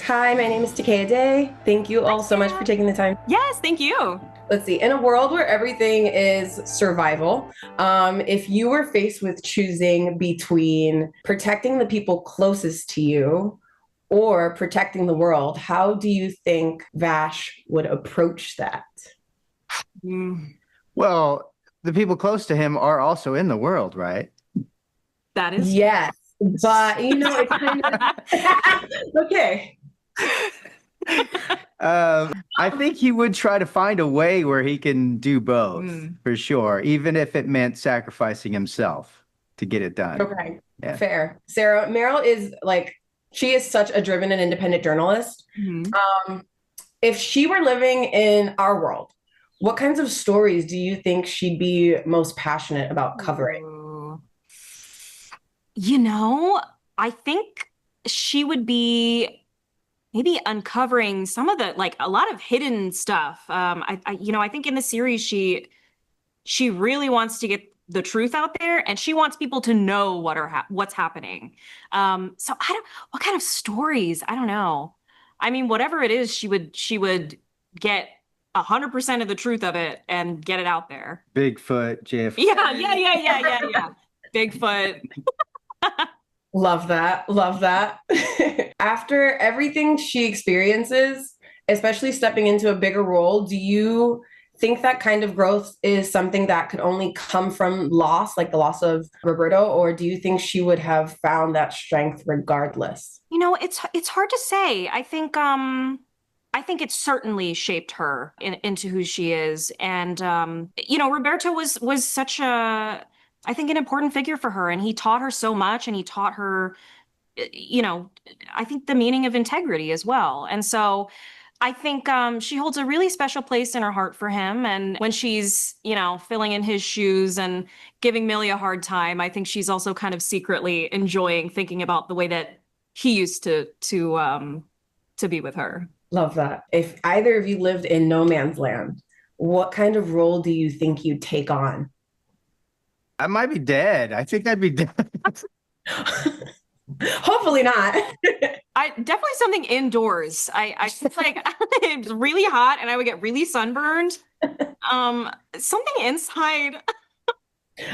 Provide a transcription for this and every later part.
Hi, my name is Takeda. Thank you all so much for taking the time. Yes, thank you. Let's see. In a world where everything is survival, if you were faced with choosing between protecting the people closest to you or protecting the world, how do you think Vash would approach that? Well, the people close to him are also in the world, right? That is Yes, but it's kind of okay. I think he would try to find a way where he can do both for sure, even if it meant sacrificing himself to get it done. Okay, Yeah. fair. Sarah, Meryl is she is such a driven and independent journalist. If she were living in our world, what kinds of stories do you think she'd be most passionate about covering? I think she would be maybe uncovering some of the a lot of hidden stuff. I think in the series she really wants to get the truth out there, and she wants people to know what's happening. So what kind of stories? I don't know. I mean, whatever it is, she would get 100% of the truth of it and get it out there. Bigfoot, JFK. Yeah. Bigfoot. Love that. Love that. After everything she experiences, especially stepping into a bigger role, do you think that kind of growth is something that could only come from loss, like the loss of Roberto, or do you think she would have found that strength regardless? It's hard to say. I think it certainly shaped her into who she is. And Roberto was such I think an important figure for her, and he taught her so much, and he taught her I think the meaning of integrity as well. And so I think she holds a really special place in her heart for him. And when she's, filling in his shoes and giving Millie a hard time, I think she's also kind of secretly enjoying thinking about the way that he used to be with her. Love that. If either of you lived in no man's land, what kind of role do you think you'd take on? I might be dead. I think I'd be dead. Hopefully not. I definitely something indoors. I it's like it's really hot and I would get really sunburned. Something inside.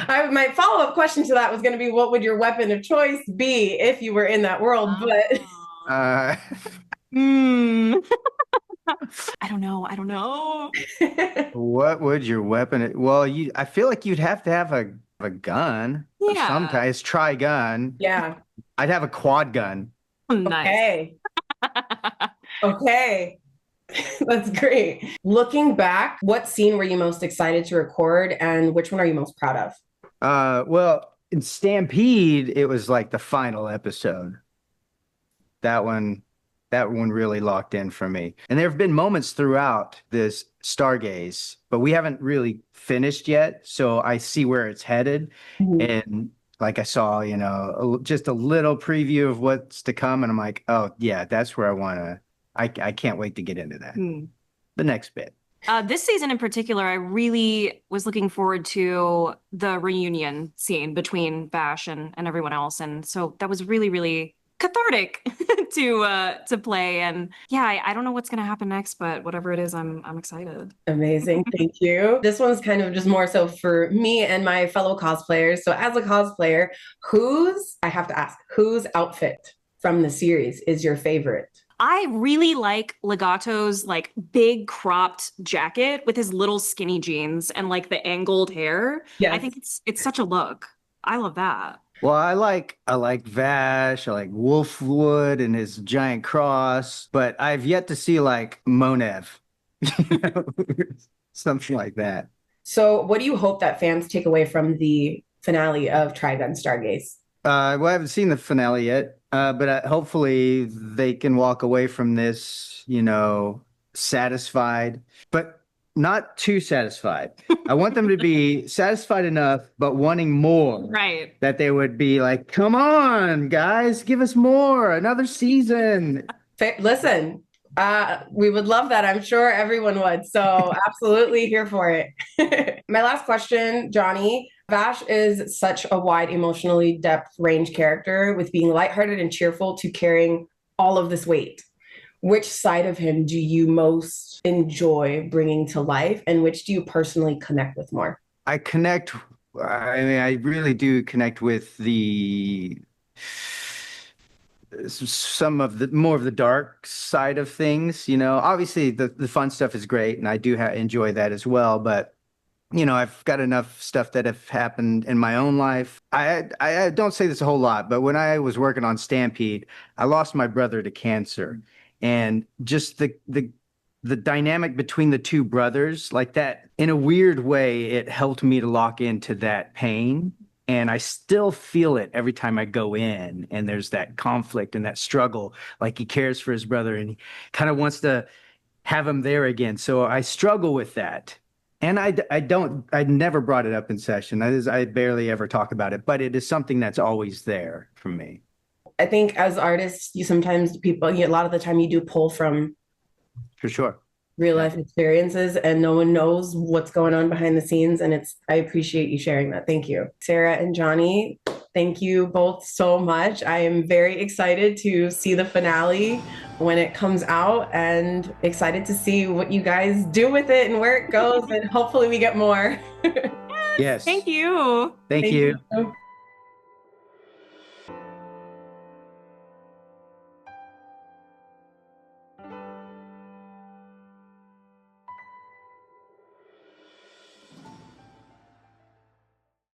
My follow-up question to that was going to be, what would your weapon of choice be if you were in that world? But I don't know. What would your weapon? Well, I feel like you'd have to have a gun of some kind. It's TRIGUN. Yeah. I'd have a quad gun. Nice. Okay. Okay. That's great. Looking back, what scene were you most excited to record and which one are you most proud of? Well, in Stampede, it was like the final episode. That one really locked in for me. And there have been moments throughout this Stargaze, but we haven't really finished yet. So I see where it's headed. And like I saw, just a little preview of what's to come. And I'm like, oh yeah, that's where I can't wait to get into that. The next bit. This season in particular, I really was looking forward to the reunion scene between Vash and everyone else. And so that was really, really cathartic to play. And yeah, I don't know what's gonna happen next, but whatever it is, I'm excited. Amazing. Thank you. This one's kind of just more so for me and my fellow cosplayers. So as a cosplayer, I have to ask, whose outfit from the series is your favorite? I really like Legato's big cropped jacket with his little skinny jeans and the angled hair. Yes. I think it's such a look. I love that. Well, I like Vash, I like Wolfwood and his giant cross, but I've yet to see Monev, something like that. So what do you hope that fans take away from the finale of Trigun Stargaze? Well, I haven't seen the finale yet, but hopefully they can walk away from this, satisfied, but not too satisfied. I want them to be satisfied enough, but wanting more. Right. That they would be like, come on, guys, give us more, another season. Listen, we would love that. I'm sure everyone would. So absolutely here for it. My last question, Johnny. Vash is such a wide emotionally depth range character, with being lighthearted and cheerful to carrying all of this weight. which side of him do you most enjoy bringing to life, and which do you personally connect with more? I connect, I mean, I really do connect with some of the more of the dark side of things, you know. Obviously the fun stuff is great and I do enjoy that as well, but you know, I've got enough stuff that have happened in my own life. I don't say this a whole lot, but when I was working on Stampede, I lost my brother to cancer, and just the dynamic between the two brothers, like that, in a weird way, it helped me to lock into that pain. And I still feel it every time I go in, and there's that conflict and that struggle. Like he cares for his brother and he kind of wants to have him there again. So I struggle with that. And I never brought it up in session. I barely ever talk about it, but it is something that's always there for me. I think as artists, you sometimes a lot of the time you do pull from For sure. real Yeah. life experiences and no one knows what's going on behind the scenes. And I appreciate you sharing that. Thank you. Sarah and Johnny, thank you both so much. I am very excited to see the finale when it comes out and excited to see what you guys do with it and where it goes. And hopefully we get more. Yes. Thank you. Thank you. you.